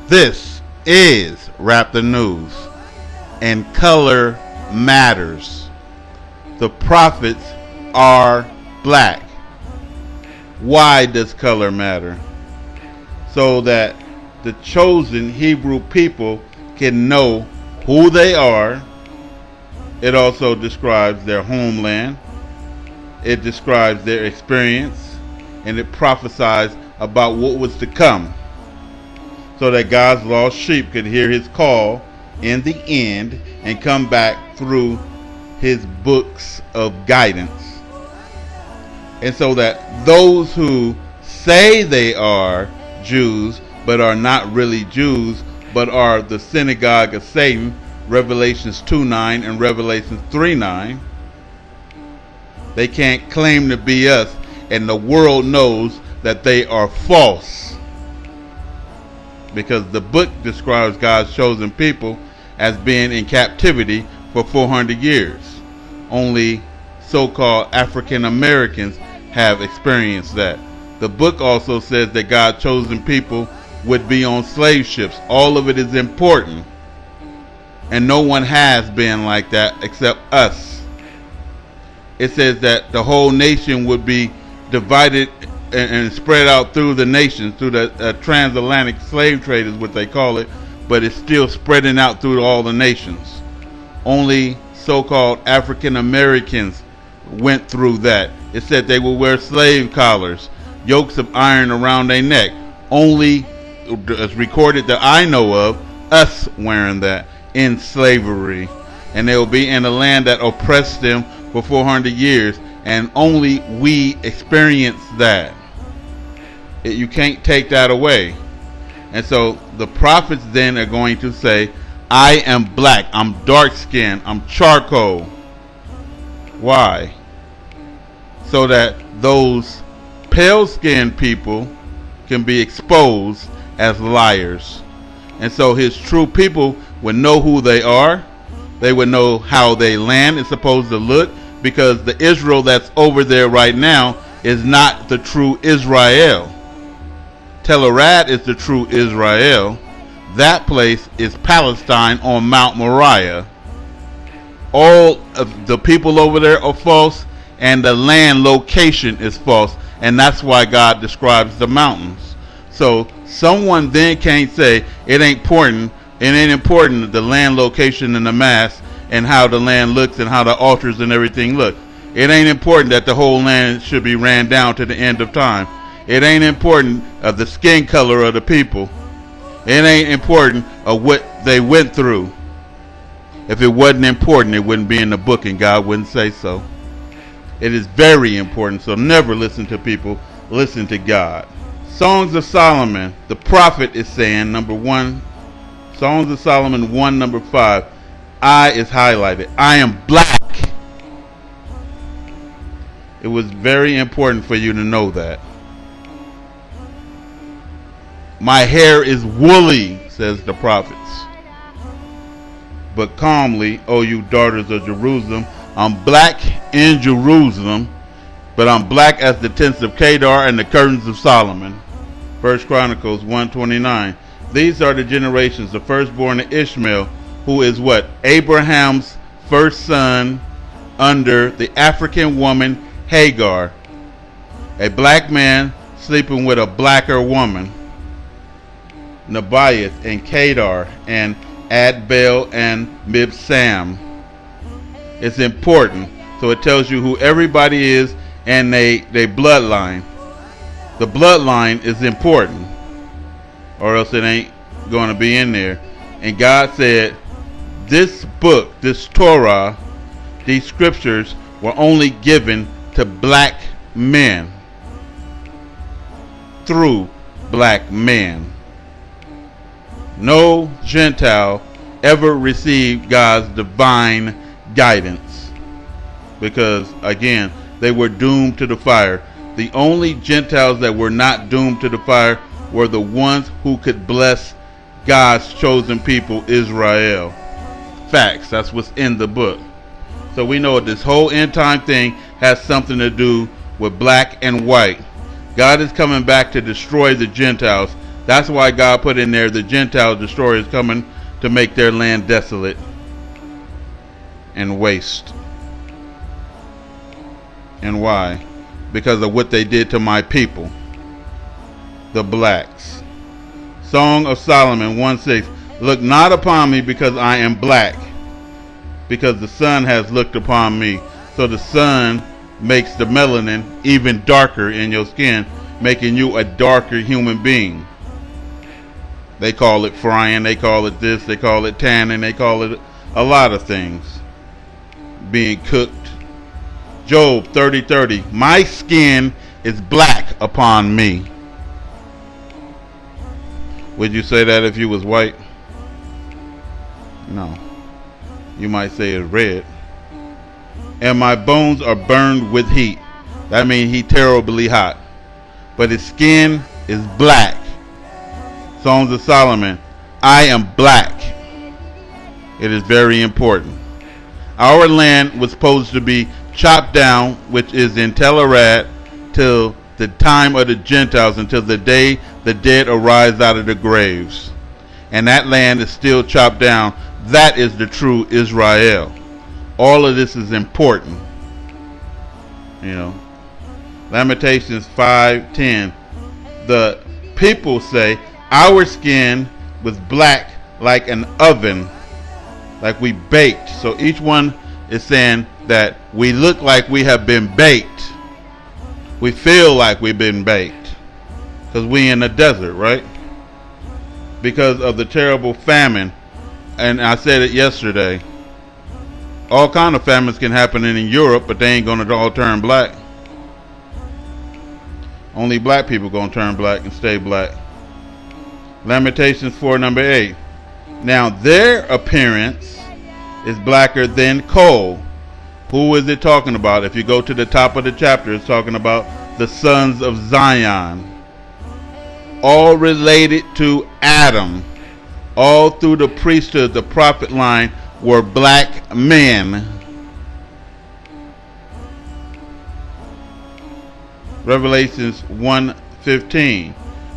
This is Rap the News, and color matters. The prophets are black. Why does color matter? So that the chosen Hebrew people can know who they are. It also describes their homeland. It describes their experience, and it prophesies about what was to come, so that God's lost sheep could hear his call in the end and come back through his books of guidance. And so that those who say they are Jews but are not really Jews but are the synagogue of Satan, Revelations 2:9 and Revelations 3:9, they can't claim to be us, and the world knows that they are false, because the book describes God's chosen people as being in captivity for 400 years. Only so-called African Americans have experienced that. The book also says that God's chosen people would be on slave ships. All of it is important, and no one has been like that except us. It says that the whole nation would be divided and spread out through the nations, through the transatlantic slave trade is what they call it, but it's still spreading out through all the nations. Only so-called African Americans went through that. It said they would wear slave collars, yokes of iron around their neck. Only, it's recorded that I know of, us wearing that in slavery. And they will be in a land that oppressed them for 400 years, and only we experience that. You can't take that away. And so the prophets then are going to say, I am black, I'm dark skinned, I'm charcoal. Why? So that those pale skinned people can be exposed as liars. And so his true people would know who they are. They would know how their land is supposed to look, because the Israel that's over there right now is not the true Israel. Tel Arad is the true Israel. That place is Palestine on Mount Moriah. All of the people over there are false, and the land location is false, and that's why God describes the mountains. So someone then can't say it ain't important. It ain't important, the land location and the mass and how the land looks and how the altars and everything look. It ain't important that the whole land should be ran down to the end of time. It ain't important of the skin color of the people. It ain't important of what they went through. If it wasn't important, it wouldn't be in the book, and God wouldn't say so. It is very important, so never listen to people. Listen to God. Songs of Solomon. The prophet is saying, number 1, Songs of Solomon 1, number 5. I is highlighted. I am black. It was very important for you to know that. My hair is woolly, says the prophets. But calmly, O you daughters of Jerusalem, I'm black in Jerusalem, but I'm black as the tents of Kedar and the curtains of Solomon. 1 Chronicles 1:29. These are the generations, the firstborn of Ishmael, who is what? Abraham's first son under the African woman Hagar. A black man sleeping with a blacker woman. Nebaioth and Kedar and Adbel and Mibsam. It's important. So it tells you who everybody is and they bloodline. The bloodline is important, or else it ain't going to be in there. And God said, this book, this Torah, these scriptures were only given to black men, through black men. No Gentile ever received God's divine guidance, because again, they were doomed to the fire. The only Gentiles that were not doomed to the fire were the ones who could bless God's chosen people, Israel. Facts. That's what's in the book. So we know this whole end time thing has something to do with black and white. God is coming back to destroy the Gentiles. That's why God put in there the Gentile destroyers coming to make their land desolate and waste. And why? Because of what they did to my people, the blacks. Song of Solomon 1:6. Look not upon me because I am black, because the sun has looked upon me. So the sun makes the melanin even darker in your skin, making you a darker human being. They call it frying, they call it this, they call it tanning, they call it a lot of things. Being cooked. Job 30:30. My skin is black upon me. Would you say that if you was white? No. You might say it's red. And my bones are burned with heat. That means he's terribly hot. But his skin is black. Songs of Solomon. I am black. It is very important. Our land was supposed to be chopped down, which is in Telerad, till the time of the Gentiles, until the day the dead arise out of the graves. And that land is still chopped down. That is the true Israel. All of this is important. You know. Lamentations 5:10. The people say, our skin was black like an oven, like we baked. So each one is saying that we look like we have been baked. We feel like we've been baked. Because we in the desert, right? Because of the terrible famine. And I said it yesterday. All kind of famines can happen in Europe, but they ain't going to all turn black. Only black people going to turn black and stay black. Lamentations 4:8. Now their appearance is blacker than coal. Who is it talking about? If you go to the top of the chapter, it's talking about the sons of Zion. All related to Adam. All through the priesthood, the prophet line, were black men. Revelations 1:15,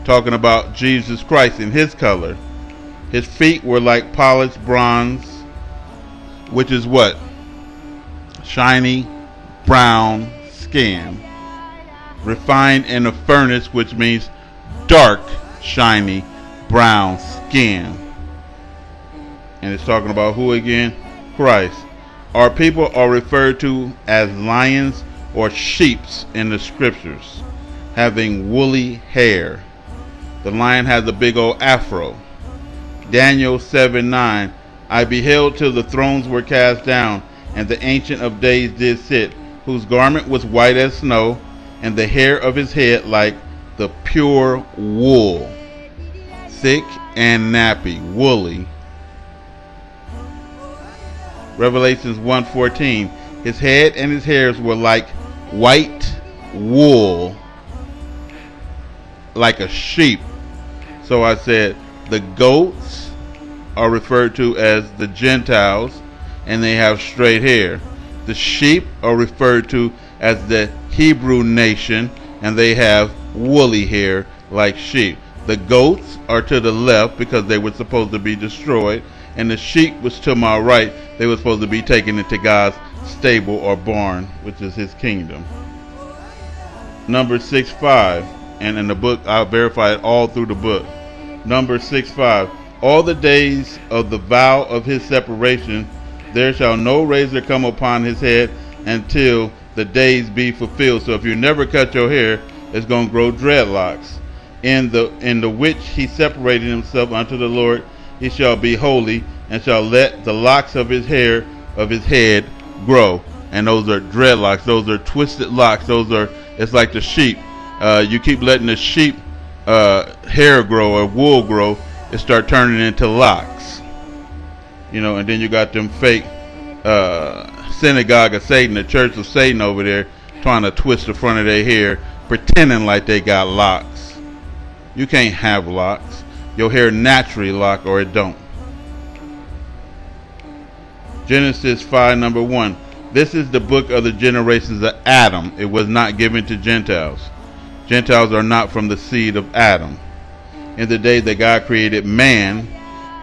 talking about Jesus Christ in his color. His feet were like polished bronze, which is what? Shiny brown skin. Refined in a furnace, which means dark, shiny brown skin. And it's talking about who again? Christ. Our people are referred to as lions or sheeps in the scriptures, having woolly hair. The lion has a big old afro. Daniel 7:9. I beheld till the thrones were cast down, and the Ancient of Days did sit, whose garment was white as snow, and the hair of his head like the pure wool, thick and nappy, woolly. Revelations 1:14. His head and his hairs were like white wool, like a sheep. So I said the goats are referred to as the Gentiles, and they have straight hair. The sheep are referred to as the Hebrew nation, and they have woolly hair like sheep. The goats are to the left because they were supposed to be destroyed, and the sheep was to my right. They were supposed to be taken into God's stable or barn, which is his kingdom. Numbers 6:5, and in the book I'll verify it all through the book. Numbers 6:5. All the days of the vow of his separation, there shall no razor come upon his head until the days be fulfilled. So if you never cut your hair, it's going to grow dreadlocks. In the which he separated himself unto the Lord, he shall be holy, and shall let the locks of his hair of his head grow. And those are dreadlocks. Those are twisted locks. It's like the sheep. You keep letting the sheep hair grow or wool grow, it start turning into locks. You know, and then you got them fake synagogue of Satan, the church of Satan over there, trying to twist the front of their hair, pretending like they got locks. You can't have locks. Your hair naturally lock or it don't. Genesis 5:1. This is the book of the generations of Adam. It was not given to Gentiles. Gentiles are not from the seed of Adam. In the day that God created man,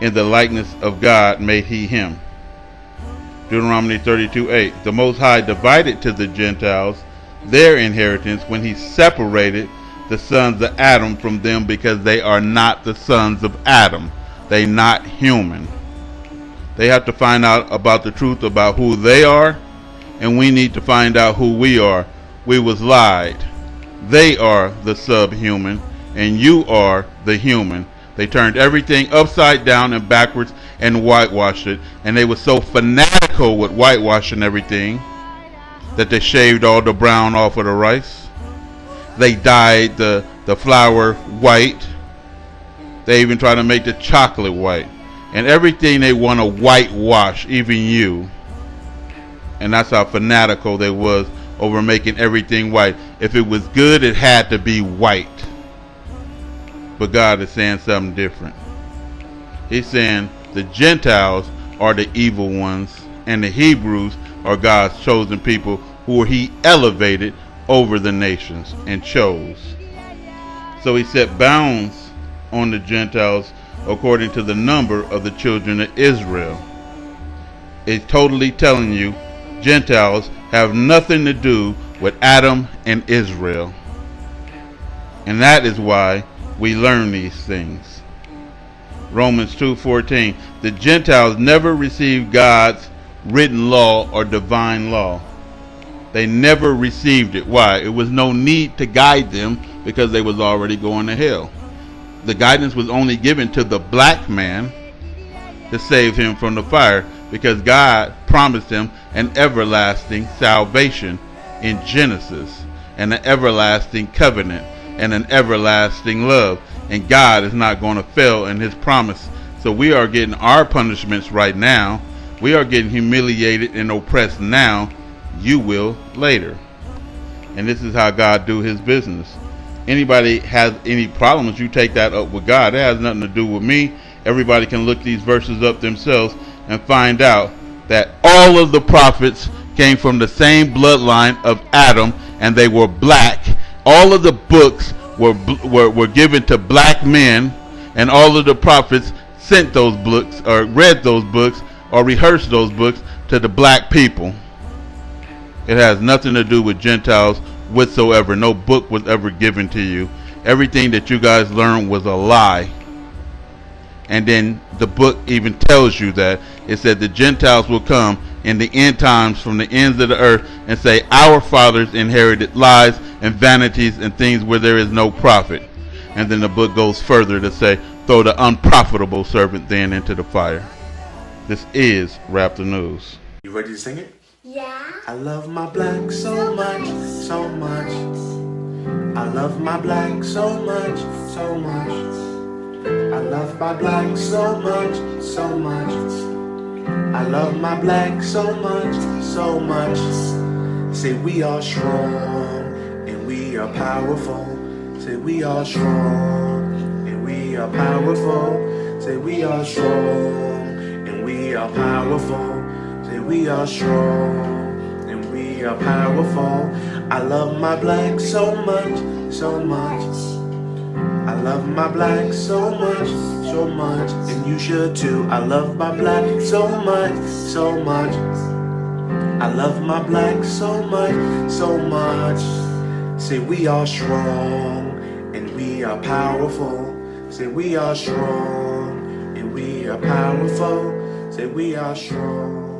in the likeness of God made he him. Deuteronomy 32:8. The Most High divided to the Gentiles their inheritance when he separated the sons of Adam from them, because they are not the sons of Adam. They not human. They have to find out about the truth about who they are, and we need to find out who we are. We was lied. They are the subhuman, and you are the human. They turned everything upside down and backwards and whitewashed it, and they were so fanatical with whitewashing everything that they shaved all the brown off of the rice. They dyed the flour white. They even try to make the chocolate white. And everything they want to whitewash, even you. And that's how fanatical they was over making everything white. If it was good, it had to be white. But God is saying something different. He's saying the Gentiles are the evil ones, and the Hebrews are God's chosen people who he elevated over the nations and chose. So he set bounds on the Gentiles according to the number of the children of Israel. It's totally telling you Gentiles have nothing to do with Adam and Israel. And that is why we learn these things. Romans 2:14. The Gentiles never received God's written law or divine law. They never received it. Why? It was no need to guide them, because they was already going to hell. The guidance was only given to the black man to save him from the fire, because God promised him an everlasting salvation in Genesis, and an everlasting covenant, and an everlasting love. And God is not going to fail in his promise. So we are getting our punishments right now. We are getting humiliated and oppressed now. You will later. And this is how God do his business. Anybody has any problems, you take that up with God. It has nothing to do with me. Everybody can look these verses up themselves and find out that all of the prophets came from the same bloodline of Adam, and they were black. All of the books were given to black men, and all of the prophets sent those books, or read those books, or rehearsed those books to the black people. It has nothing to do with Gentiles whatsoever. No book was ever given to you. Everything that you guys learned was a lie. And then the book even tells you that. It said the Gentiles will come in the end times from the ends of the earth and say, our fathers inherited lies and vanities and things where there is no profit. And then the book goes further to say, throw the unprofitable servant then into the fire. This is Rap the News. You ready to sing it? Yeah. I love my black so much, so much. I love my black so much, so much. I love my black so much, so much. I love my black so much, so much. Say we are strong and we are powerful. Say we are strong and we are powerful. Say we are strong and we are powerful. Say we are strong and we are powerful. I love my black so much, so much. I love my black so much, so much. And you should too. I love my black so much, so much. I love my black so much, so much. Say we are strong and we are powerful. Say we are strong and we are powerful. Say we are strong.